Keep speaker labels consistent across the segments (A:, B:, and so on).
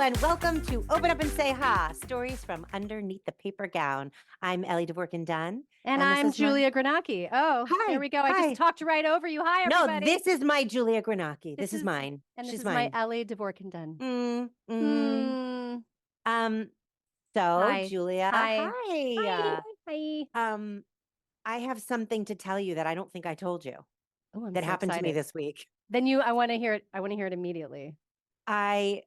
A: and welcome to Open Up and Say Ha, stories from underneath the paper gown. I'm Ellie DeVorkin-Dunn.
B: And I'm Julia Granacki. Oh,
A: Hi.
B: there we go. I
A: Hi.
B: just talked right over you. Hi,
A: No,
B: everybody.
A: this is my Julia Granacki. This is mine.
B: And this
A: She's
B: is
A: mine.
B: my Ellie DeVorkin-Dunn.
A: So
B: Hi.
A: Julia,
B: Hi.
A: hi.
B: Hi.
A: I have something to tell you that I don't think I told you
B: Oh, I'm
A: that
B: so
A: happened to me
B: excited.
A: this week.
B: Then I want to hear it. I want to hear it immediately.
A: I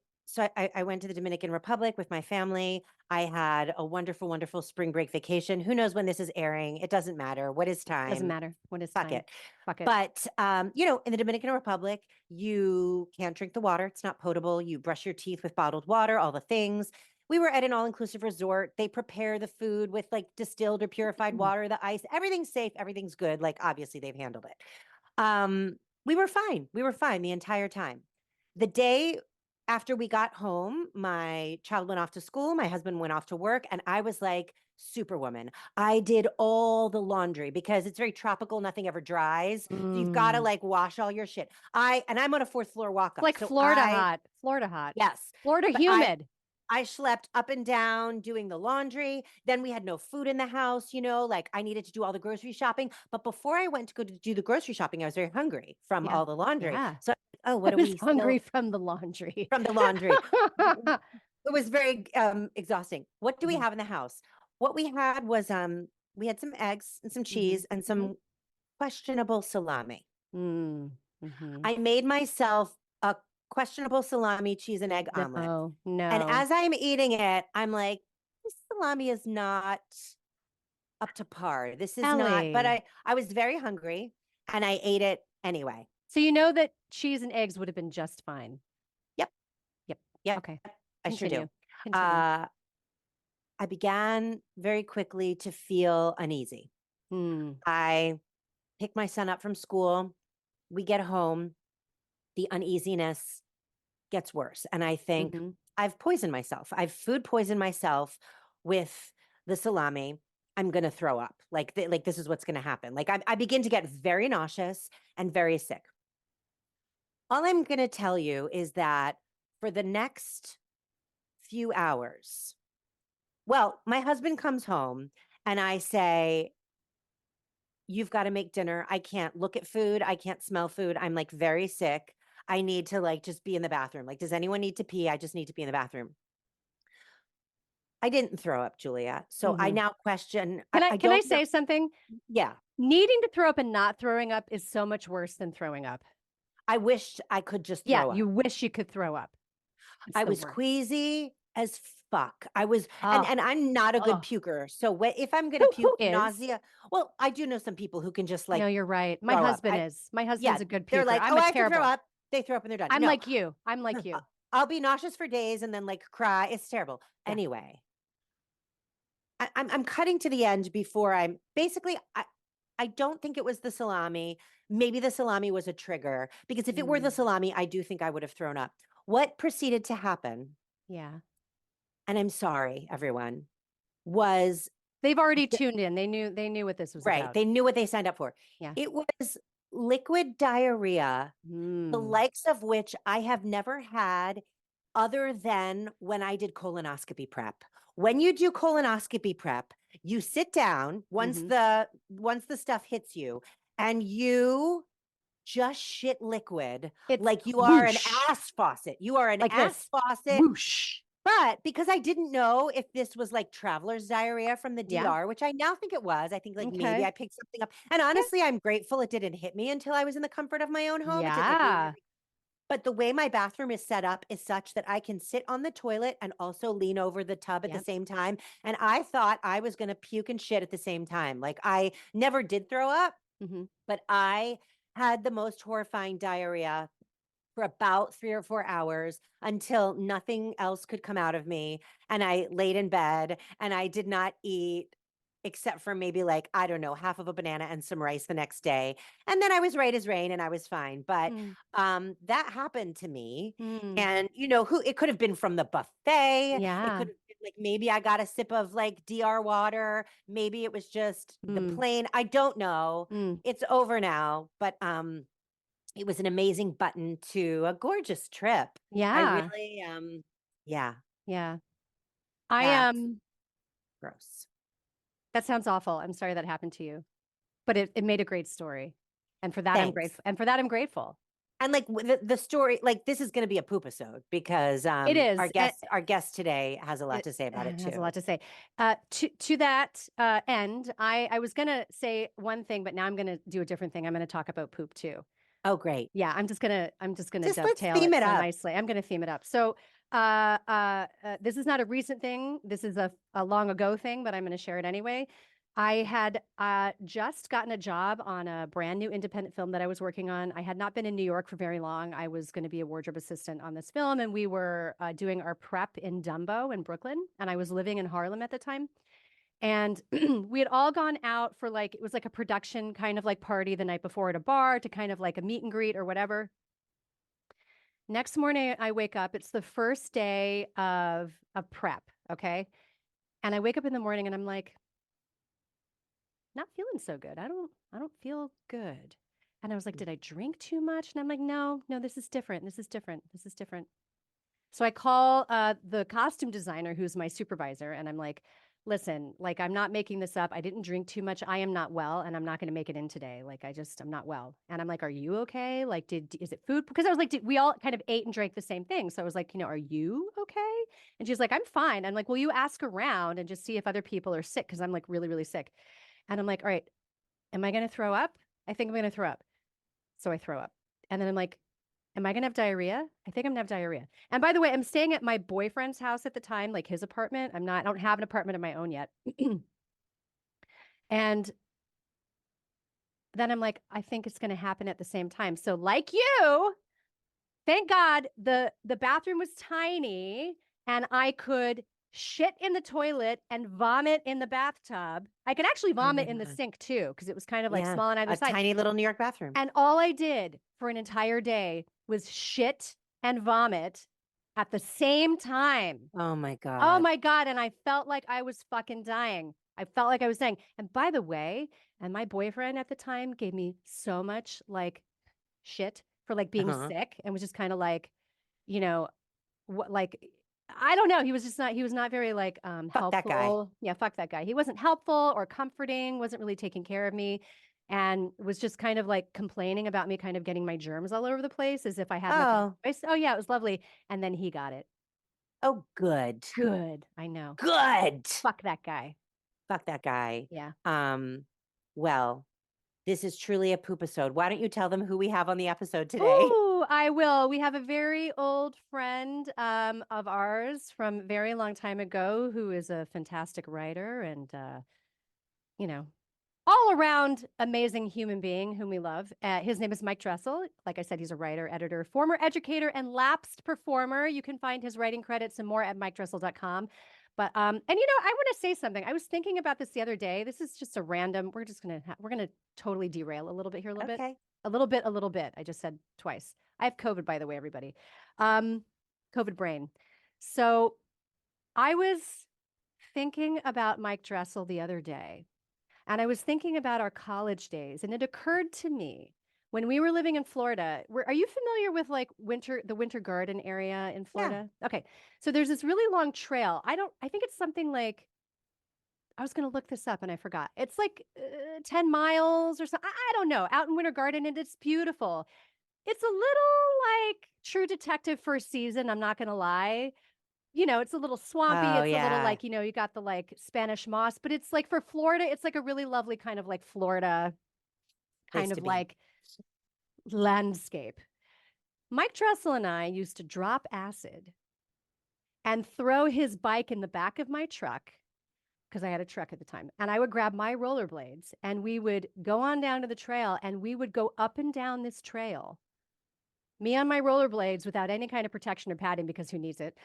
A: went to the Dominican Republic with my family. I had a wonderful, wonderful spring break vacation. Who knows when this is airing? It doesn't matter. What is time?
B: Doesn't matter. What is
A: Fuck
B: time?
A: it.
B: Fuck it.
A: But, in the Dominican Republic, you can't drink the water. It's not potable. You brush your teeth with bottled water, all the things. We were at an all-inclusive resort. They prepare the food with like distilled or purified water, the ice, everything's safe. Everything's good. Like, obviously they've handled it. We were fine. We were fine the entire time. The day after we got home, my child went off to school, my husband went off to work, and I was like superwoman. I did all the laundry because it's very tropical, nothing ever dries. So you've got to like wash all your shit. I'm on a fourth floor walk up.
B: Like
A: so
B: Florida hot.
A: Yes.
B: Florida
A: But
B: humid.
A: I schlepped up and down doing the laundry. Then we had no food in the house, like I needed to do all the grocery shopping. But before I went to go to do the grocery shopping, I was very hungry from all the laundry.
B: Yeah.
A: So, what
B: I
A: do
B: was
A: we
B: hungry from the laundry.
A: From the laundry. It was very exhausting. What do we have in the house? What we had was we had some eggs and some cheese and some questionable salami. I made myself a questionable salami, cheese, and egg omelet.
B: No.
A: And as I'm eating it, I'm like, this salami is not up to par. This is not, but I was very hungry and I ate it anyway.
B: So you know that cheese and eggs would have been just fine.
A: Yep.
B: Okay.
A: I sure do.
B: Continue.
A: I began very quickly to feel uneasy. I pick my son up from school. We get home. The uneasiness gets worse. And I think I've poisoned myself. I've food poisoned myself with the salami. I'm going to throw up. Like this is what's going to happen. Like I begin to get very nauseous and very sick. All I'm going to tell you is that for the next few hours, well, my husband comes home and I say, you've got to make dinner. I can't look at food. I can't smell food. I'm like very sick. I need to like just be in the bathroom. Like, does anyone need to pee? I just need to be in the bathroom. I didn't throw up, Julia. So I now question.
B: Can I say something?
A: Yeah.
B: Needing to throw up and not throwing up is so much worse than throwing up.
A: I wished I could just throw up.
B: You wish you could throw up.
A: I was queasy as fuck. I was, and I'm not a good puker. So if I'm going to puke nausea, well, I do know some people who can just like.
B: No, you're right. My husband is. My husband's a good puker.
A: They're like,
B: I'm
A: I can throw up. They throw up and they're done.
B: I'm like you.
A: I'll be nauseous for days and then like cry. It's terrible. Yeah. Anyway, I'm cutting to the end before I'm basically. I don't think it was the salami. Maybe the salami was a trigger because if it were the salami, I do think I would have thrown up. What proceeded to happen?
B: Yeah.
A: And I'm sorry, everyone, was
B: they've already tuned in. They knew what this was
A: right.
B: about.
A: They knew what they signed up for.
B: Yeah.
A: It was liquid diarrhea, the likes of which I have never had other than when I did colonoscopy prep. When you do colonoscopy prep, you sit down once the stuff hits you and you just shit liquid. It's like you are an ass faucet. You are an like ass faucet.
B: Whoosh.
A: But because I didn't know if this was like traveler's diarrhea from the DR, which I now think it was, I think like maybe I picked something up. And honestly, I'm grateful it didn't hit me until I was in the comfort of my own home.
B: Yeah.
A: But the way my bathroom is set up is such that I can sit on the toilet and also lean over the tub at the same time. And I thought I was going to puke and shit at the same time. Like I never did throw up, but I had the most horrifying diarrhea for about 3 or 4 hours until nothing else could come out of me. And I laid in bed and I did not eat except for maybe like, I don't know, half of a banana and some rice the next day. And then I was right as rain and I was fine. But that happened to me. And it could have been from the buffet.
B: Yeah.
A: It could have been like, maybe I got a sip of like DR water. Maybe it was just the plane. I don't know. It's over now. But it was an amazing button to a gorgeous trip.
B: Yeah.
A: I really Yeah.
B: Yeah.
A: That's gross.
B: That sounds awful. I'm sorry that happened to you, but it made a great story. And for that, I'm
A: Thanks.
B: grateful. And for that, I'm grateful.
A: And like the story, like this is going to be a poopisode because
B: It is.
A: our guest today has a lot to say about it too.
B: Has a lot to say. To that end, I was gonna say one thing, but now I'm gonna do a different thing. I'm gonna talk about poop too.
A: Oh, great.
B: Yeah, I'm just gonna
A: Let's
B: dovetail
A: theme
B: it
A: it
B: so
A: up.
B: nicely. I'm gonna theme it up. So this is not a recent thing. This is a long ago thing, but I'm gonna share it anyway. I had just gotten a job on a brand new independent film that I was working on. I had not been in New York for very long. I was going to be a wardrobe assistant on this film, and we were doing our prep in Dumbo in Brooklyn, and I was living in Harlem at the time. And we had all gone out for like, it was like a production kind of like party the night before at a bar to kind of like a meet and greet or whatever. Next morning, I wake up. It's the first day of prep, okay? And I wake up in the morning and I'm like, not feeling so good. I don't feel good. And I was like, did I drink too much? And I'm like, no, this is different. This is different. This is different. So I call the costume designer who's my supervisor, and I'm like, listen, like, I'm not making this up. I didn't drink too much. I am not well, and I'm not going to make it in today. Like, I'm not well. And I'm like, are you okay? Like, is it food? Because I was like, we all kind of ate and drank the same thing. So I was like, are you okay? And she's like, I'm fine. I'm like, well, you ask around and just see if other people are sick, because I'm like really, really sick. And I'm like, all right, am I going to throw up? I think I'm going to throw up. So I throw up. And then I'm like, am I going to have diarrhea? I think I'm going to have diarrhea. And by the way, I'm staying at my boyfriend's house at the time, like his apartment. I don't have an apartment of my own yet. And then I'm like, I think it's going to happen at the same time. So like you, thank God the bathroom was tiny and I could shit in the toilet and vomit in the bathtub. I could actually vomit in the sink too, because it was kind of like small on either side.
A: A tiny little New York bathroom.
B: And all I did for an entire day was shit and vomit at the same time.
A: Oh my God.
B: Oh my God. And I felt like I was fucking dying. I felt like I was dying. And by the way, and my boyfriend at the time gave me so much like shit for like being sick and was just kind of like, what, like, I don't know. He was not very like helpful.
A: That guy.
B: Yeah, fuck that guy. He wasn't helpful or comforting, wasn't really taking care of me, and was just kind of like complaining about me kind of getting my germs all over the place as if I had nothing. Oh yeah, it was lovely. And then he got it.
A: Oh, good.
B: Good. I know.
A: Good.
B: Fuck that guy.
A: Fuck that guy.
B: Yeah.
A: Well, this is truly a poopisode. Why don't you tell them who we have on the episode today?
B: Ooh, I will. We have a very old friend of ours from very long time ago who is a fantastic writer and, all around amazing human being whom we love. His name is Mike Dressel. Like I said, he's a writer, editor, former educator, and lapsed performer. You can find his writing credits and more at MikeDressel.com. But I want to say something. I was thinking about this the other day. This is just a random. We're gonna totally derail a little bit here, a little bit, a little bit. I just said twice. I have COVID, by the way, everybody. COVID brain. So I was thinking about Mike Dressel the other day, and I was thinking about our college days, and it occurred to me when we were living in Florida. Are you familiar with like the Winter Garden area in Florida? Yeah. Okay. So there's this really long trail. I think it's something like, I was going to look this up and I forgot. It's like 10 miles or something. I don't know, out in Winter Garden, and it's beautiful. It's a little like True Detective first season. I'm not going to lie. It's a little swampy. It's a little like, you got the like Spanish moss, but it's like for Florida, it's like a really lovely kind of like Florida kind of like landscape. Mike Dressel and I used to drop acid and throw his bike in the back of my truck, because I had a truck at the time, and I would grab my rollerblades and we would go on down to the trail and we would go up and down this trail. Me on my rollerblades without any kind of protection or padding, because who needs it?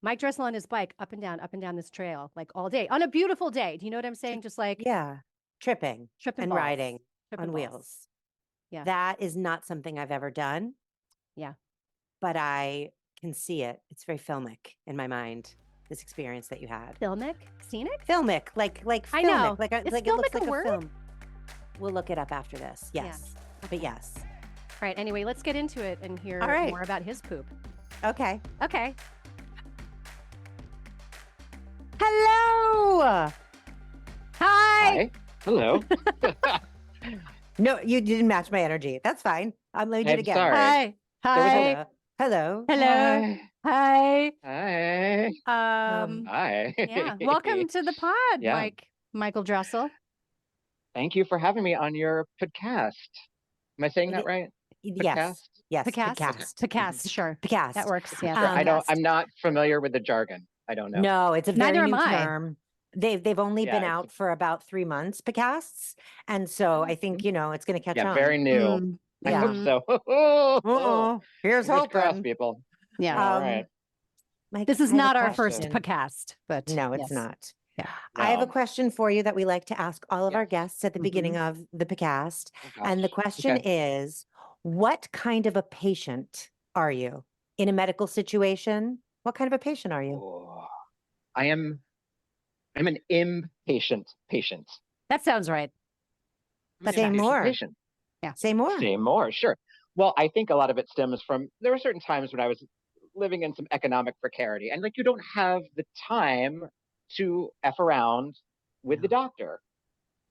B: Mike Dressel on his bike up and down this trail, like all day on a beautiful day. Do you know what I'm saying? Just like,
A: tripping and
B: balls.
A: riding
B: tripping
A: on
B: balls.
A: wheels.
B: Yeah.
A: That is not something I've ever done.
B: Yeah.
A: But I can see it. It's very filmic in my mind, this experience that you had.
B: Filmic? Scenic?
A: Filmic. Like filmic.
B: I know.
A: Like it looks like a film. We'll look it up after this. Yes.
B: Yeah. Okay.
A: But yes.
B: All right. Anyway, let's get into it and hear more about his poop.
A: Okay. Hello.
B: Hi.
C: Hello.
A: No, you didn't match my energy. That's fine. I'm leaving it
C: I'm
A: again.
C: sorry.
B: Hi.
A: Hello.
B: Hello.
C: Hi.
B: Hi.
C: Hi.
B: Um,
C: Hi.
B: yeah. Welcome to the pod,
C: Yeah.
B: Michael Dressel.
C: Thank you for having me on your podcast. Am I saying that right?
A: Yes.
C: Podcast?
A: Yes.
B: Podcast.
A: Podcast.
B: Podcast. Sure.
A: Podcast.
B: That works. Yeah.
C: Sure.
B: podcast.
C: I'm not familiar with the jargon. I don't know.
A: No, it's a very
B: Neither am
A: new
B: I.
A: term. They've only been
C: Yeah,
A: out for about 3 months, podcasts. And so I think, it's going to catch on.
C: very new.
B: Mm,
C: I
A: Yeah.
C: hope so.
A: Uh-oh. Here's
C: Fingers crossed,
A: hoping.
C: people.
B: yeah.
C: All right.
A: Mike,
B: This is
A: I have a
B: not our first
A: question.
B: podcast, but
A: No, it's
B: yes.
A: not.
B: Yeah.
A: I have a
C: No.
A: question for you that we like to ask all of our
C: Yes.
A: guests at the beginning of the podcast.
C: Oh,
A: And the
C: gosh.
A: question
C: Okay.
A: is, what kind of a patient are you? In a medical situation, what kind of a patient are you?
C: Oh, I'm an impatient patient.
B: That sounds right.
C: I'm an
A: Say
C: impatient
A: more.
C: patient.
A: Say more.
C: Say more, sure. Well, I think a lot of it stems from there were certain times when I was living in some economic precarity, and like you don't have the time to F around with the doctor.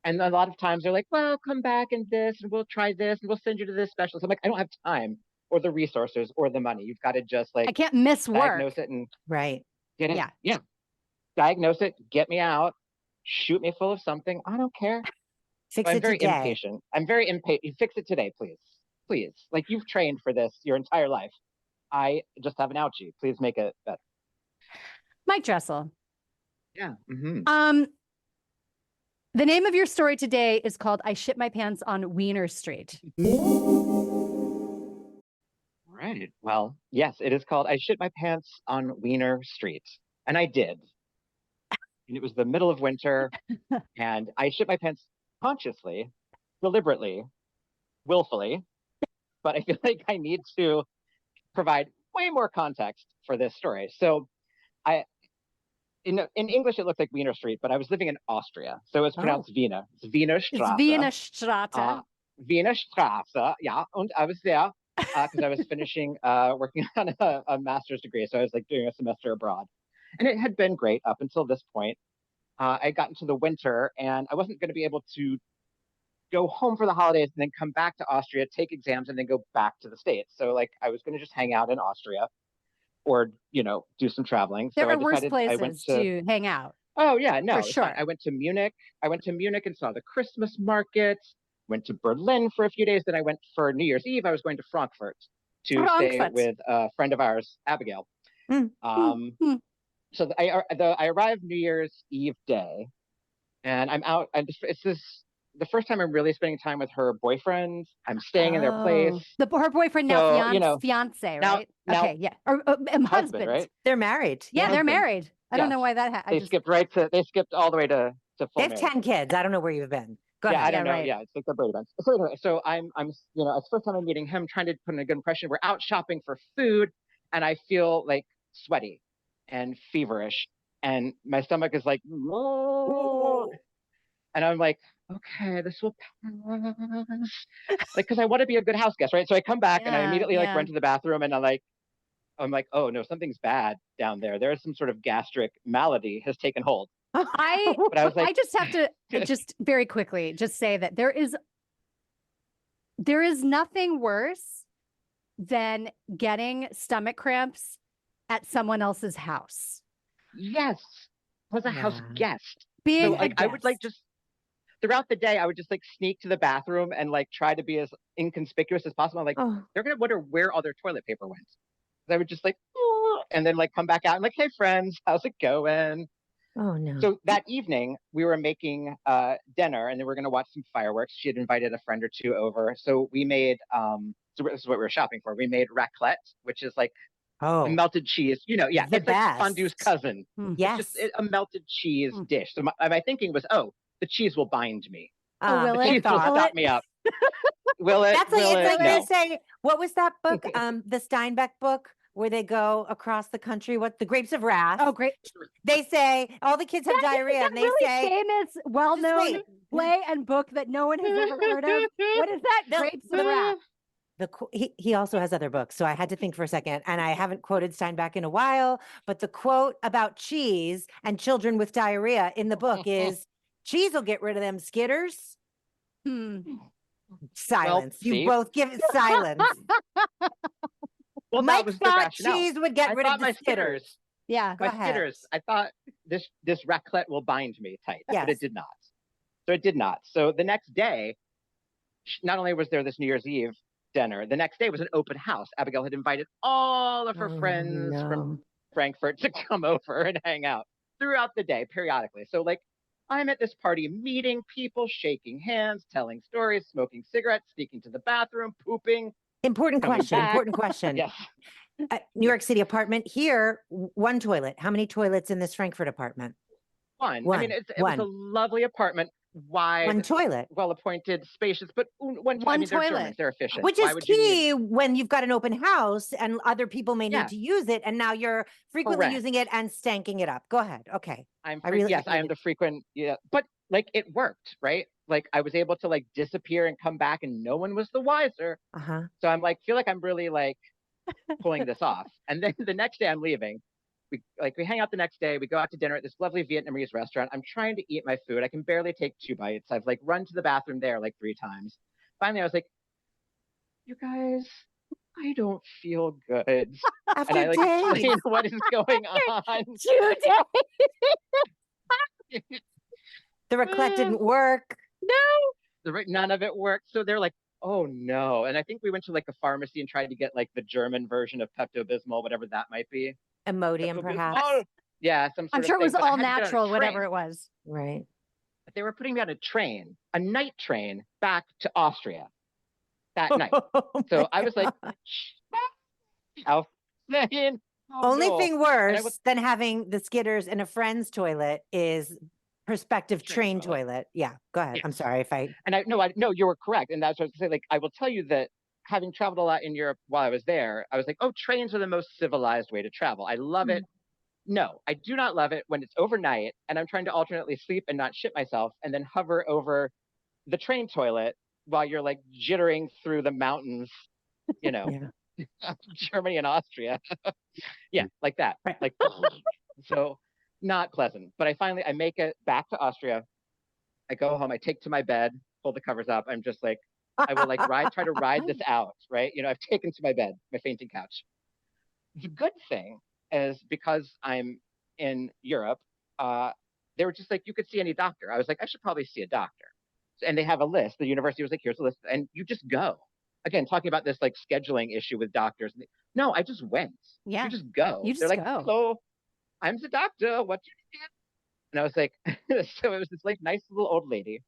C: And a lot of times they're like, well, come back and this, and we'll try this, and we'll send you to this specialist. I'm like, I don't have time or the resources or the money. You've got to just
B: I
C: like
B: can't miss work.
C: diagnose it and
A: Right.
C: get it.
B: Yeah.
C: Yeah. Diagnose it, get me out, shoot me full of something. I don't care.
A: Fix
C: I'm
A: it
C: very
A: today.
C: impatient. I'm very impatient. Fix it today, please. Please. Like you've trained for this your entire life. I just have an ouchie. Please make it better.
B: Mike Dressel.
C: Yeah. Mm-hmm.
B: The name of your story today is called I Shit My Pants on Weiner Street.
C: Right. Well, yes, it is called I Shit My Pants on Weiner Street. And I did. And it was the middle of winter. And I shit my pants consciously, deliberately, willfully. But I feel like I need to provide way more context for this story. So in English, it looks like Wiener Street, but I was living in Austria. So it's pronounced Wiener. It's Wiener
B: It's
C: Straße.
B: Wiener Straße.
C: Wiener Straße, yeah. And I was there because I was finishing working on a master's degree. So I was like doing a semester abroad. And it had been great up until this point. I got into the winter and I wasn't going to be able to go home for the holidays and then come back to Austria, take exams, and then go back to the States. So like I was going to just hang out in Austria or, do some traveling.
B: There
C: so
B: are
C: I
B: worse
C: decided
B: places
C: I went to
B: hang out.
C: Oh yeah, no,
B: For
C: it's
B: sure.
C: fine. I went to Munich. I went to Munich and saw the Christmas market. Went to Berlin for a few days. Then I went for New Year's Eve. I was going to Frankfurt to stay with a friend of ours, Abigail. So I arrived New Year's Eve day, and I'm out. It's the first time I'm really spending time with her boyfriend. I'm staying in their place.
B: Her boyfriend now, fiance, right? Okay, yeah, or husband,
C: right?
A: They're married.
B: Yeah, they're
C: Husband.
B: married. I don't know why that happened.
C: They skipped all the way to full
A: They have
C: marriage.
A: 10 kids. I don't know where you've been. Go ahead.
C: I don't know.
B: Right.
C: Yeah, it's like the Brady Bunch. So anyway, so I'm it's the first time I'm meeting him, trying to put in a good impression. We're out shopping for food, and I feel like sweaty and feverish, and my stomach is like, whoa. And I'm like, okay, this will pass. Like, because I want to be a good house guest, right? So I come back and I immediately like run to the bathroom, and I'm like, oh no, something's bad down there. There is some sort of gastric malady has taken hold. But I was like,
B: I just have to just very quickly just say that there is nothing worse than getting stomach cramps at someone else's house.
C: Yes, I was a house guest.
B: Being
C: so, like, I would like just throughout the day, I would just like sneak to the bathroom and like try to be as inconspicuous as possible. I'm like, they're gonna wonder where all their toilet paper went. I would just like, and then like come back out and like, hey friends, how's it going?
A: Oh no.
C: So that evening we were making dinner and then we're gonna watch some fireworks. She had invited a friend or two over. So we made so this is what we were shopping for. We made raclette, which is like melted cheese. It's like fondue's cousin.
A: Yes.
C: It's just a melted cheese dish. So my thinking was, the cheese will bind me.
B: Will
C: the
B: it?
C: cheese will stop me up. Will it?
A: That's like,
C: will
A: it's
C: it?
A: like
C: No.
A: they say, what was that book? The Steinbeck book where they go across the country. What? The Grapes of Wrath.
B: Oh, great.
A: They say all the kids have diarrhea and they
B: really
A: say
B: famous, well-known play and book that no one has ever heard of. What is that? Grapes of Wrath.
A: He also has other books, so I had to think for a second, and I haven't quoted Steinbeck in a while, but the quote about cheese and children with diarrhea in the book is, cheese will get rid of them skitters. Silence.
C: Well,
A: You
C: see?
A: both give it silence.
C: Well, that
A: Mike
C: was the
A: thought
C: rationale.
A: cheese would get
C: I
A: rid
C: thought
A: of the
C: my
A: skitters.
C: skitters.
B: Yeah.
A: Go
C: My
A: ahead.
C: skitters. I thought this raclette will bind me tight, but
A: Yes.
C: it did not. So it did not. So the next day, not only was there this New Year's Eve dinner, the next day was an open house. Abigail had invited all of her friends from Frankfurt to come over and hang out throughout the day, periodically. So like, I'm at this party, meeting people, shaking hands, telling stories, smoking cigarettes, sneaking to the bathroom, pooping.
A: Important
C: coming
A: question.
C: back.
A: Important question.
C: Yes.
A: New York City apartment here, one toilet. How many toilets in this Frankfurt apartment?
C: One.
A: One.
C: I mean, it was a lovely apartment, wide,
A: One toilet.
C: well-appointed, spacious, but one
B: One
C: I mean, they're
B: toilet.
C: Germans, they're efficient.
A: Which
C: Why
A: is
C: would you need-
A: key when you've got an open house and other people may need
C: Yeah.
A: to use it, and now you're frequently
C: Correct.
A: using it and stanking it up. Go ahead. Okay.
C: I
A: really
C: am the frequent, but like it worked, right? Like I was able to like disappear and come back and no one was the wiser.
A: Uh-huh.
C: So I'm like, feel like I'm really like pulling this off. And then the next day I'm leaving. We hang out the next day. We go out to dinner at this lovely Vietnamese restaurant. I'm trying to eat my food. I can barely take 2 bites. I've like run to the bathroom there like 3 times. Finally, I was like, you guys, I don't feel good.
A: After
C: And I like
A: days.
C: explain what is going on.
B: 2 days.
A: The raclette didn't work.
C: None of it worked. So they're like, oh no. And I think we went to like a pharmacy and tried to get like the German version of Pepto-Bismol, whatever that might be.
A: Imodium, perhaps.
C: Pepto-Bismol. Yeah, some sort
B: I'm
C: of
B: sure it
C: thing,
B: was
C: but I
B: all
C: had to get on a
B: natural,
C: train.
B: whatever it was.
A: Right.
C: But they were putting me on a train, a night train back to Austria that night. So I was like, how saying, oh,
A: Only
C: no.
A: thing worse than having the skitters in a friend's toilet is prospective train toilet. Yeah, go ahead.
C: Yes.
A: I'm sorry if I.
C: And no, you were correct. And that's what I was going to say. Like, I will tell you that having traveled a lot in Europe while I was there, I was like, oh, trains are the most civilized way to travel. I love it. No, I do not love it when it's overnight and I'm trying to alternately sleep and not shit myself and then hover over the train toilet while you're like jittering through the mountains, you know, Germany and Austria. Yeah, like that.
A: Right.
C: Like, so not pleasant. But I make it back to Austria. I go home, I take to my bed, pull the covers up. I'm just like, I will like try to ride this out, right? You know, I've taken to my bed, my fainting couch. The good thing is because I'm in Europe, they were just like, you could see any doctor. I was like, I should probably see a doctor. And they have a list. The university was like, here's a list. And you just go. Again, talking about this like scheduling issue with doctors. No, I just went.
B: Yeah.
C: You just go.
B: You just
C: They're like,
B: go.
C: hello, I'm the doctor. What you need? And I was like, so it was this like nice little old lady.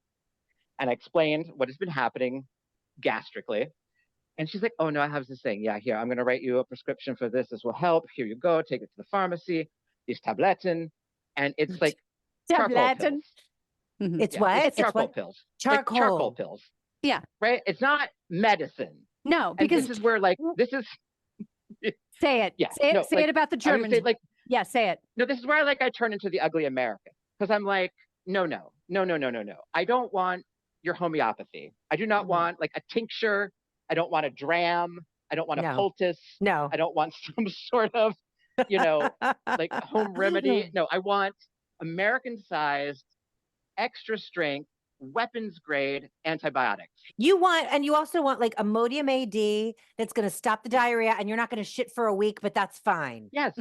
C: And I explained what has been happening gastrically. And she's like, oh no, I have this thing. Yeah, here, I'm going to write you a prescription for this. This will help. Here you go. Take it to the pharmacy. These tabletten. And it's like charcoal
B: Tabletten.
C: pills.
A: It's
C: Yeah,
A: what?
C: it's charcoal pills.
A: Charcoal.
C: Like charcoal pills.
B: Yeah.
C: Right? It's not medicine.
B: No,
C: And
B: because
C: this is where like, this is,
B: say it.
C: yeah.
B: Say it.
C: no,
B: Say
C: like,
B: it about the
C: I would
B: Germans.
C: say, like,
B: Yeah, say it.
C: no, this is where I turn into the ugly American. Because I'm like, no. I don't want your homeopathy. I do not want like a tincture. I don't want a dram. I don't want a poultice.
A: No.
C: I don't want some sort of, you know, like home remedy. No, I want American-sized, extra strength, weapons grade antibiotics.
A: You also want like Imodium AD that's going to stop the diarrhea and you're not going to shit for a week, but that's fine.
C: Yes.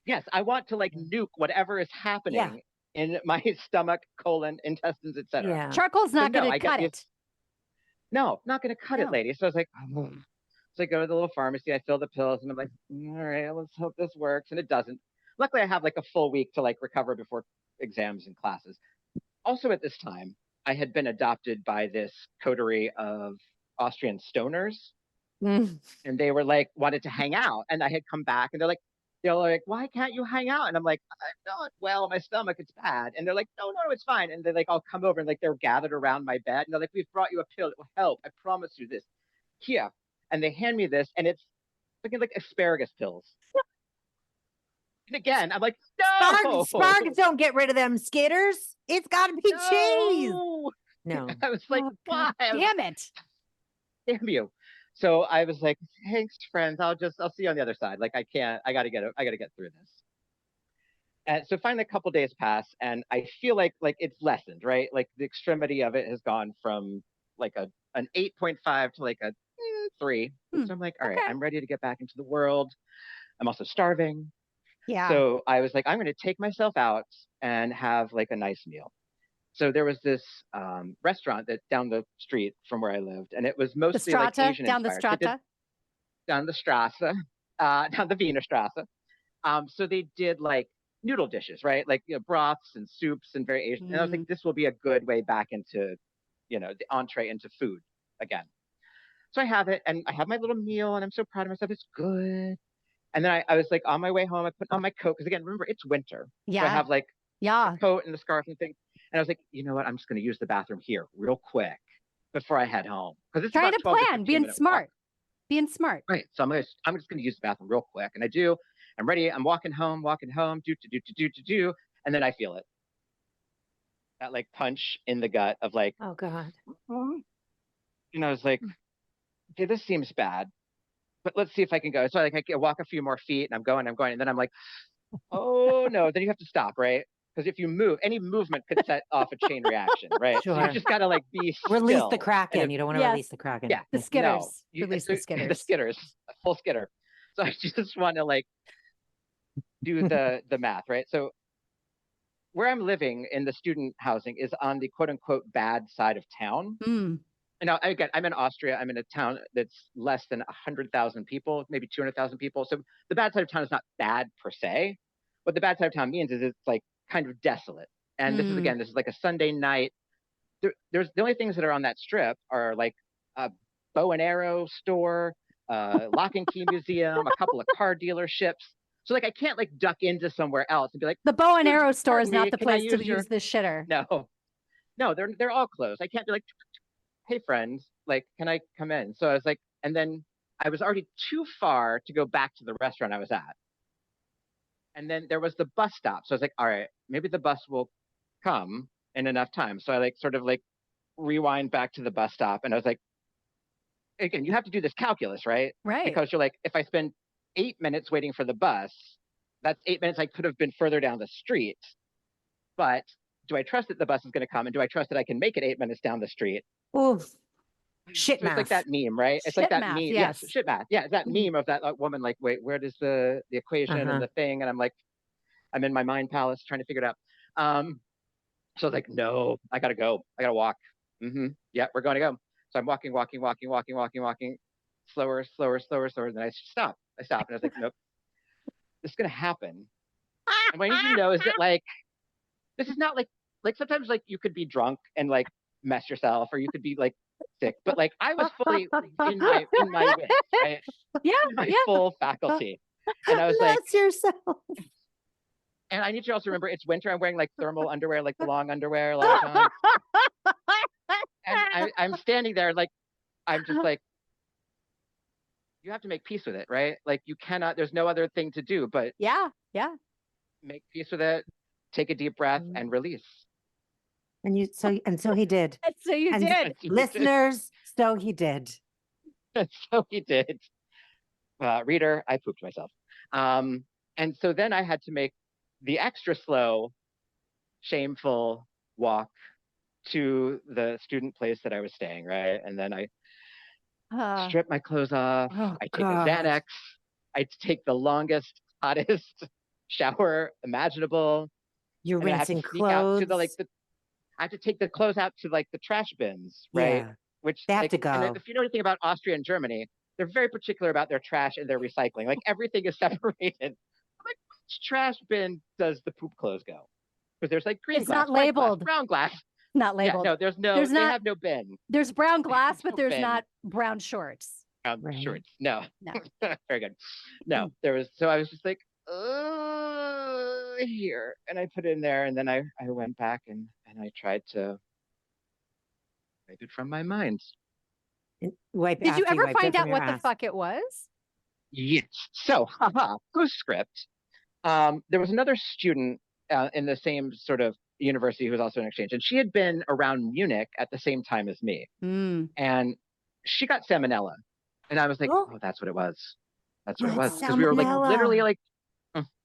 C: Yes. I want to like nuke whatever is happening in my stomach, colon, intestines, etc.
A: Yeah.
B: Charcoal's not going to cut it.
C: No, not going to cut it, lady. So I was like, so I go to the little pharmacy, I fill the pills, and I'm like, all right, let's hope this works. And it doesn't. Luckily, I have like a full week to like recover before exams and classes. Also at this time, I had been adopted by this coterie of Austrian stoners. And they were like, wanted to hang out. And I had come back and they're like, why can't you hang out? And I'm like, I'm not well, my stomach, it's bad. And they're like, no, it's fine. And they like, all come over and like, they're gathered around my bed. And they're like, we've brought you a pill. It will help. I promise you this. Here. And they hand me this and it's looking like asparagus pills. And again, I'm like, no.
A: Sparks don't get rid of them skitters. It's got to be cheese.
C: No.
A: No.
C: I was like, why?
B: Damn it.
C: Damn you. So I was like, thanks, friends. I'll see you on the other side. Like, I gotta get through this. And so finally, a couple days pass, and I feel like it's lessened, right? Like the extremity of it has gone from like an 8.5 to like a 3. So I'm like, all right,
B: Okay.
C: I'm ready to get back into the world. I'm also starving.
B: Yeah.
C: So I was like, I'm going to take myself out and have like a nice meal. So there was this restaurant that down the street from where I lived, and it was
B: the
C: mostly like
B: strata,
C: Asian
B: down the
C: inspired. They did
B: strata.
C: down the Strasse, down the Wiener Strasse. So they did like noodle dishes, right? Like broths and soups and very Asian. And I was like, this will be a good way back into, the entree into food again. So I have it, and I have my little meal, and I'm so proud of myself. It's good. And then I was like on my way home, I put on my coat because again, remember it's winter, so I
B: Yeah.
C: have like
B: Yeah.
C: the coat and the scarf and things. And I was like, you know what? I'm just going to use the bathroom here real quick before I head home because it's
B: Trying
C: about
B: to
C: 12 to
B: plan,
C: 15
B: being
C: minute
B: smart.
C: walk.
B: Being smart.
C: Right. So I'm just gonna use the bathroom real quick. And I do. I'm ready. I'm walking home, do. And then I feel it. That like punch in the gut of like,
A: Oh God.
C: I was like, okay, this seems bad, but let's see if I can go. So I walk a few more feet and I'm going. And then I'm like, oh no, then you have to stop, right? Because if you move, any movement could set off a chain reaction, right? So you
A: Sure.
C: just gotta like be
A: Release
C: still.
A: the Kraken.
C: And if,
A: You don't want to
B: Yes.
A: release the Kraken.
C: yeah,
B: The skitters.
C: no,
B: Release
C: so
B: the skitters.
C: The skitters, a full skitter. So I just want to like do the math, right? So where I'm living in the student housing is on the quote unquote bad side of town.
B: Mm.
C: And now again, I'm in Austria. I'm in a town that's less than 100,000 people, maybe 200,000 people. So the bad side of town is not bad per se. What the bad side of town means is it's like kind of desolate. And this is like a Sunday night. There's the only things that are on that strip are like a bow and arrow store, lock and key museum, a couple of car dealerships. So like I can't like duck into somewhere else and be like,
B: The bow and arrow
C: "Excuse-
B: store is
C: pardon me,
B: not the
C: can I
B: place to
C: your-"
B: use this shitter.
C: No, they're all closed. I can't be like, hey friends, like, can I come in? So I was like, and then I was already too far to go back to the restaurant I was at. And then there was the bus stop. So I was like, all right, maybe the bus will come in enough time. So I like sort of like rewind back to the bus stop. And I was like, again, you have to do this calculus, right?
B: Right.
C: Because you're like, if I spend 8 minutes waiting for the bus, that's 8 minutes I could have been further down the street. But do I trust that the bus is going to come? And do I trust that I can make it 8 minutes down the street?
A: Oof. Shit
C: So it's like that meme, right? It's
B: Shit
C: like that
B: math,
C: meme.
B: yes.
C: Shit math. Yeah, it's that meme of that woman like, wait, where does the equation and the thing? And I'm like, I'm in my mind palace trying to figure it out. So I was like, no, I gotta go. I gotta walk. Yeah, we're going to go. So I'm walking, slower. Then I stop. And I was like, nope, this is gonna happen. And what I need you to know is that like, this is not like sometimes like you could be drunk and like mess yourself, or you could be like sick, but like I was fully in my wits, right?
B: Yeah.
C: In my full faculty. And I was like,
A: Mess yourself.
C: and I need you to also remember it's winter. I'm wearing like thermal underwear, like the long underwear a lot of times. And I'm standing there like, I'm just like, you have to make peace with it, right? Like you cannot, there's no other thing to do but
B: Yeah.
C: make peace with it, take a deep breath and release.
A: And so he did.
B: So you
A: And
B: did.
A: Listeners, so he did.
C: So he did. Reader, I pooped myself. And so then I had to make the extra slow, shameful walk to the student place that I was staying, right? And then I strip my clothes off. I take a Xanax. I take the longest, hottest shower imaginable.
A: You're
C: and
A: rinsing
C: I have to sneak out
A: clothes.
C: to I have to take the clothes out to like the trash bins, right?
A: Yeah.
C: Which
A: They have
C: like,
A: to go.
C: And if you know anything about Austria and Germany, they're very particular about their trash and their recycling. Like everything is separated. I'm like, which trash bin does the poop clothes go? Because there's like green
B: It's
C: glass,
B: not
C: white glass,
B: labeled.
C: brown glass.
B: Not labeled.
C: Yeah, no, they have no bin.
B: There's brown glass, but
C: No
B: there's
C: bin.
B: not brown shorts.
A: Right.
C: Shorts. No.
B: No.
C: Very good. No, there was, so I was just like, here. And I put it in there, and then I went back and I tried to wipe it from my mind.
B: Did you ever find out what the fuck it was?
C: Yes. So, postscript. There was another student in the same sort of university who was also an exchange, and she had been around Munich at the same time as me. And she got salmonella. And I was like,
A: Oh.
C: oh, that's what it was. That's what it
A: Oh,
C: was.
A: it's
C: Because we were like literally
A: salmonella.
C: like,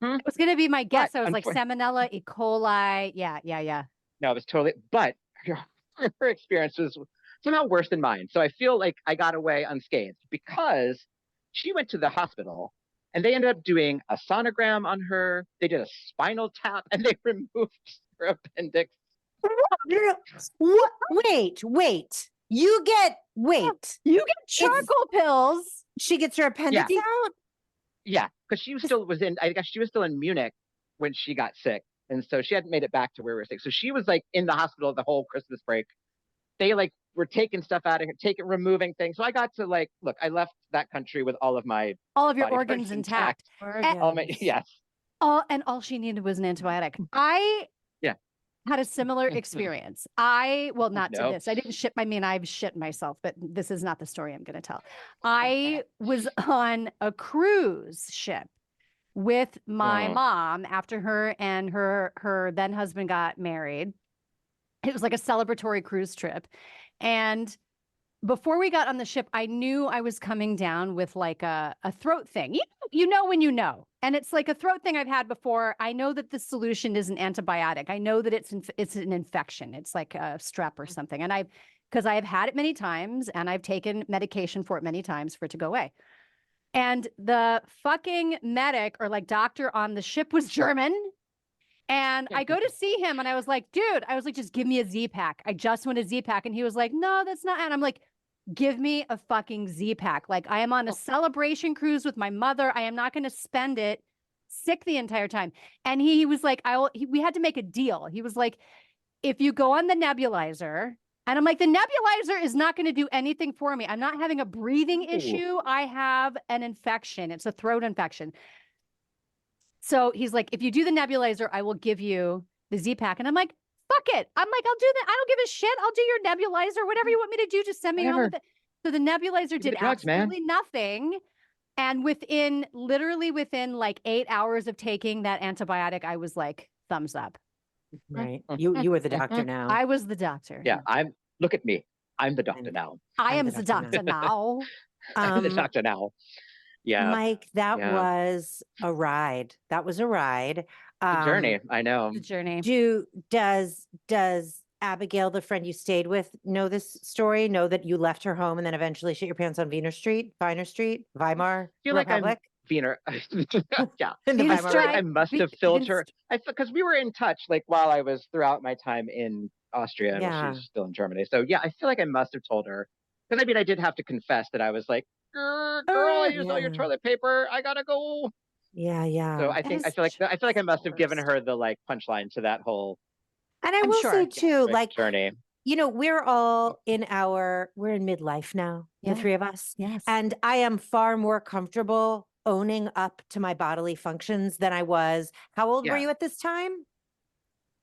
C: mhm.
B: It was going to be my guess.
C: But
B: I was like salmonella, E. coli. Yeah.
C: no, it was totally, but her experience was somehow worse than mine. So I feel like I got away unscathed because she went to the hospital and they ended up doing a sonogram on her. They did a spinal tap and they removed her appendix.
A: What? Wait. You get
B: charcoal pills.
A: She gets her appendix out?
C: Yeah, because she was still was in. I guess she was still in Munich when she got sick, and so she hadn't made it back to where we were sick. So she was like in the hospital the whole Christmas break. They like were taking stuff out of her, removing things. So I got to like look. I left that country with all of
B: your
C: body
B: organs
C: parts
B: intact.
C: Yes.
B: All she needed was an antibiotic. I
C: Yeah.
B: had a similar experience. Not to
C: No.
B: this. I didn't shit. I mean, I've shit myself, but this is not the story I'm going to tell. I was on a cruise ship with my mom after her and her then husband got married. It was like a celebratory cruise trip. And before we got on the ship, I knew I was coming down with like a throat thing. You know when you know. And it's like a throat thing I've had before. I know that the solution is an antibiotic. I know that it's an infection. It's like a strep or something. And because I've had it many times and I've taken medication for it many times for it to go away. And the fucking medic or like doctor on the ship was German. And I go to see him and I was like, dude, just give me a Z-Pack. I just want a Z-Pack. And he was like, no, that's not. And I'm like, give me a fucking Z-Pack. Like I am on a celebration cruise with my mother. I am not going to spend it sick the entire time. And he was like, we had to make a deal. He was like, if you go on the nebulizer, and I'm like, the nebulizer is not going to do anything for me. I'm not having a breathing issue. I have an infection. It's a throat infection. So he's like, if you do the nebulizer, I will give you the Z-Pack. And I'm like, fuck it. I'm like, I'll do that. I don't give a shit. I'll do your nebulizer, whatever you want me to do. Just send me home with it. So the nebulizer did absolutely nothing. And literally within like 8 hours of taking that antibiotic, I was like, thumbs up.
A: Right. You were the doctor now.
B: I was the doctor.
C: Yeah. Look at me. I'm the doctor now.
B: I am the doctor now.
C: I'm the doctor now. Yeah.
A: Mike, that was a ride. That was a ride.
C: The journey. I know.
B: The journey.
A: Does Abigail, the friend you stayed with, know this story? Know that you left her home and then eventually shit your pants on Weiner Street? I feel like
C: I'm Wiener. Yeah.
A: I
C: feel like I must have filled her. Because we were in touch like while I was throughout my time in Austria and when she was still in Germany. So yeah, I feel like I must have told her. Because I mean, I did have to confess that I was like, girl, I used all your toilet paper. I gotta go.
A: Yeah.
C: So I feel like I must have given her the like punchline to that whole.
A: And I will say too, like
C: journey.
A: You know, we're all we're in midlife now, the three of us.
B: Yes.
A: And I am far more comfortable owning up to my bodily functions than I was. How old were you at this time?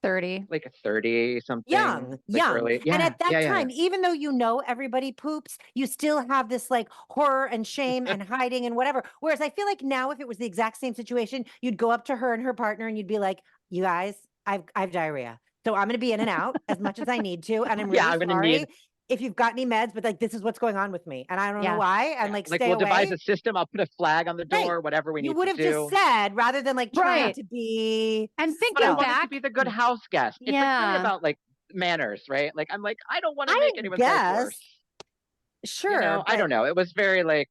B: 30.
C: Like a 30 something.
A: Young.
C: Early. Yeah,
A: and at that time, even though you know everybody poops, you still have this like horror and shame and hiding and whatever. Whereas I feel like now, if it was the exact same situation, you'd go up to her and her partner and you'd be like, you guys, I've diarrhea. So I'm going to be in and out as much as I need to. And I'm really sorry if you've got any meds, but like, this is what's going on with me. And I don't know why. And like, stay
C: we'll
A: away.
C: devise a system. I'll put a flag on the door, whatever we need to do.
A: You would have just said, rather than like trying to be.
B: And thinking back.
C: To be the good house guest. It's like really about like manners, right? Like, I'm like, I don't want to make anyone's life worse.
A: Sure.
C: You know, I don't know. It was very like,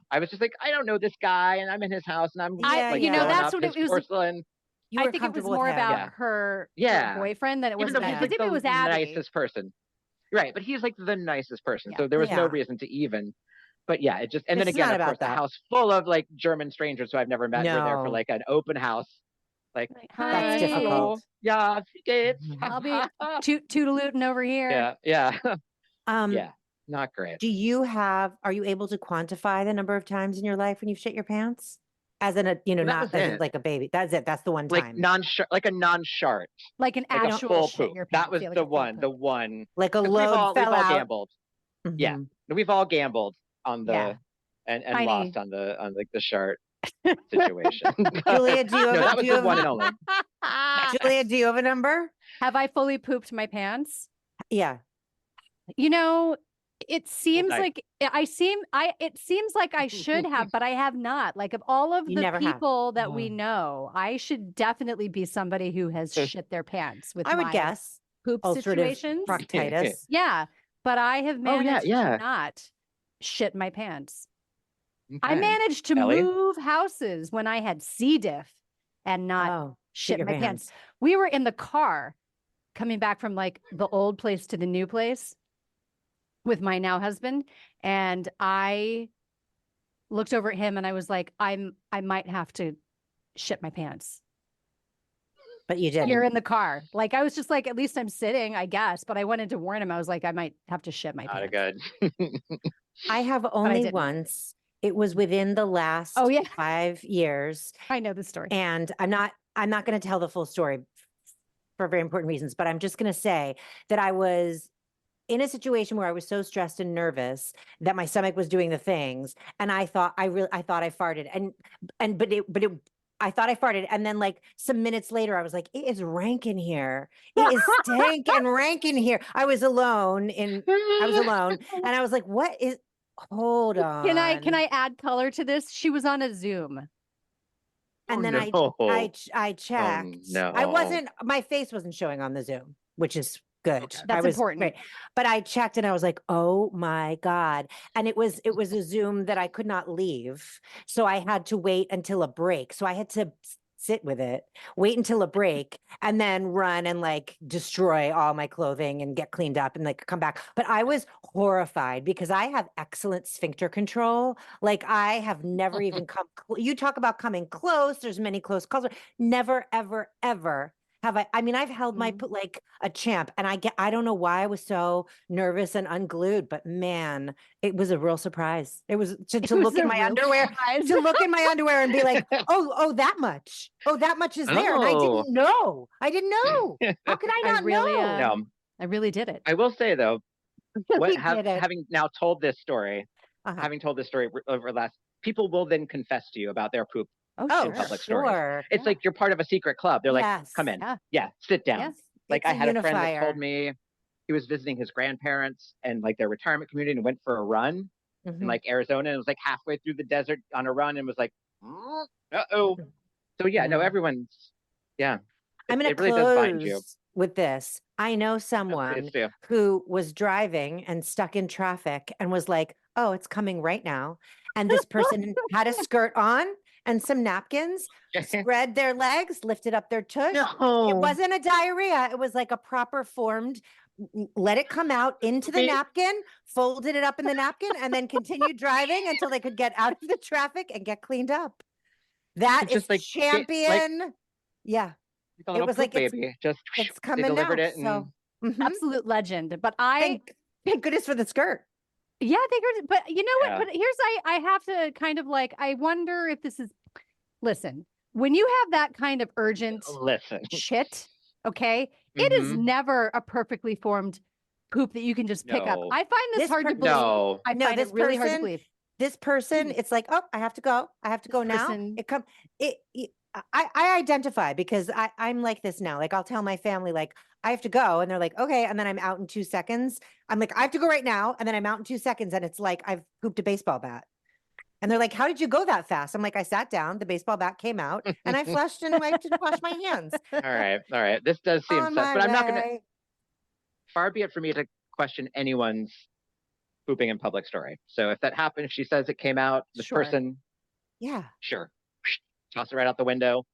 C: I was just like, I don't know this guy and I'm in his house and I'm like,
B: that's what it was.
C: Porcelain.
B: I think it was more about her boyfriend than it was about
C: he's
B: if it was
C: the
B: Abby.
C: nicest person. Right, but he's like the nicest person. So there was no reason to even. But yeah, it just and then again, of course, the house full of like German strangers who I've never met. We're there for like an open house. Like, hi,
A: that's difficult.
C: Yeah, geht's?
B: I'll be toot-a-lootin' over here.
C: Yeah. Not great.
A: Are you able to quantify the number of times in your life when you've shit your pants? As in not as like a baby. That's it. That's the one time.
C: Like a non-shart.
B: Like an actual shit your pants.
C: That was the one.
A: Like a load fell out.
C: We've all gambled. Mm-hmm. Yeah. We've all gambled on the and lost on the the shart situation.
A: Julia, do you have
C: that was the one and only.
A: Julia, do you have a number?
B: Have I fully pooped my pants?
A: Yeah.
B: You know, it seems like it seems like I should have, but I have not. Like, of all of
A: You
B: the
A: never have.
B: people that we know, I should definitely be somebody who has shit their pants with
A: I would
B: my
A: guess
B: poop
A: ulcerative
B: situations.
A: proctitis.
B: Yeah, but I have managed
C: yeah.
B: to not shit my pants. I
C: Okay.
B: managed to
C: Ellie?
B: move houses when I had C. diff and not shit
A: your
B: my pants. We were in the car coming back from like the old place to the new place with my now husband, and I looked over at him and I was like, I might have to shit my pants.
A: But you did.
B: You're in the car. Like, I was just like, at least I'm sitting, I guess. But I wanted to warn him. I was like, I might have to shit my
C: Not
B: pants.
C: good.
A: I have only once. It was within the last 5 years.
B: I know the story.
A: And I'm not going to tell the full story for very important reasons, but I'm just going to say that I was in a situation where I was so stressed and nervous that my stomach was doing the things. And I thought I farted I thought I farted. And then like some minutes later, I was like, it is rank in here. It is stank and rank in here. I was alone and I was like, hold on.
B: Can I add color to this? She was on a Zoom.
A: And then I checked.
C: No.
A: My face wasn't showing on the Zoom, which is good.
B: Okay. That's important.
A: Great. But I checked and I was like, oh my God. And it was a Zoom that I could not leave. So I had to wait until a break. So I had to sit with it, wait until a break, and then run and like destroy all my clothing and get cleaned up and like come back. But I was horrified because I have excellent sphincter control. Like I have never even you talk about coming close. There's many close calls. Never, ever, ever have I mean, I've held my like a champ, and I don't know why I was so nervous and unglued, but man, it was a real surprise. It was to look in my underwear, to look in my underwear and be like, oh, that much. Oh, that much is there. And I didn't know. How could I not know?
B: I really did it.
C: I will say though, having now told this story, having told this story over the last, people will then confess to you about their poop.
B: Oh,
C: public
A: sure.
C: stories. It's like you're part of a secret club. They're like, come in. Yeah, sit down.
B: Yes.
C: Like I had a friend that told me he was visiting his grandparents and like their retirement community and went for a run in like Arizona, and it was like halfway through the desert on a run and was like, uh-oh. So yeah, no, everyone's,
A: I'm going to close with this. I know someone who was driving and stuck in traffic and was like, oh, it's coming right now. And this person had a skirt on and some napkins, spread their legs, lifted up their tush.
C: No.
A: It wasn't a diarrhea. It was like a proper formed, let it come out into the napkin, folded it up in the napkin, and then continued driving until they could get out of the traffic and get cleaned up. That is like champion. It was like,
C: baby.
A: It's coming
C: they delivered
A: now.
C: It and...
A: So,
B: absolute legend. But
A: thank goodness for the skirt.
B: Yeah, but you know what? But here's, I have to kind of like, I wonder if this is, listen, when you have that kind of urgent shit, okay, it is never a perfectly formed poop that you can just pick up. I find this hard to believe. I find it really hard to believe.
A: This person, it's like, oh, I have to go. I have to go now. I identify because I'm like this now. Like I'll tell my family, like, I have to go. And they're like, okay. And then I'm out in 2 seconds. I'm like, I have to go right now. And then I'm out in 2 seconds. And it's like, I've pooped a baseball bat. And they're like, how did you go that fast? I'm like, I sat down, the baseball bat came out, and I flushed and wiped and washed my hands.
C: All right. This does seem sus, but I'm not going to, far be it for me to question anyone's pooping in public story. So if that happened, if she says it came out, this person, sure. Toss it right out the window.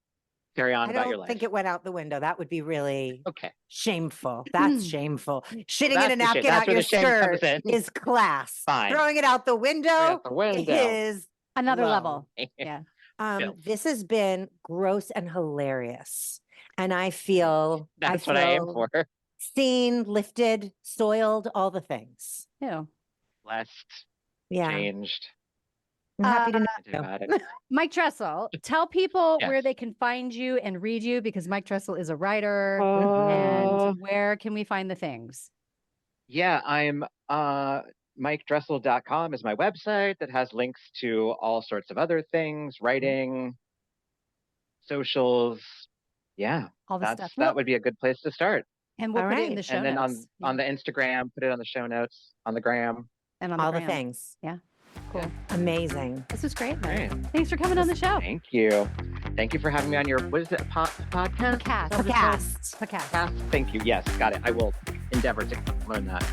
C: Carry on about your life.
A: I don't think it went out the window. That would be really shameful. That's shameful. Shitting in a napkin out your skirt is class.
C: Fine.
A: Throwing it out the window is
B: another level. Yeah.
A: This has been gross and hilarious. And I feel
C: that's what I aim for.
A: Seen, lifted, soiled, all the things.
B: Yeah.
C: Blessed.
A: Yeah.
C: Changed.
A: I'm happy to know
C: about it.
B: Mike Dressel, tell people where they can find you and read you, because Mike Dressel is a writer. And where can we find the things?
C: Yeah, I'm MikeDressel.com is my website that has links to all sorts of other things, writing, socials. Yeah,
B: all the stuff.
C: That would be a good place to start.
B: And we'll put it in the show notes.
C: And then on the Instagram, put it on the show notes, on the gram.
B: And on
A: all
B: the
A: the
B: gram.
A: things.
B: Yeah. Cool.
A: Amazing.
B: This was great.
C: Great.
B: Thanks for coming on the show.
C: Thank you. Thank you for having me on your, what is it, podcast?
B: Podcast.
A: Podcast.
B: Podcast.
C: Thank you. Yes, got it. I will endeavor to learn that.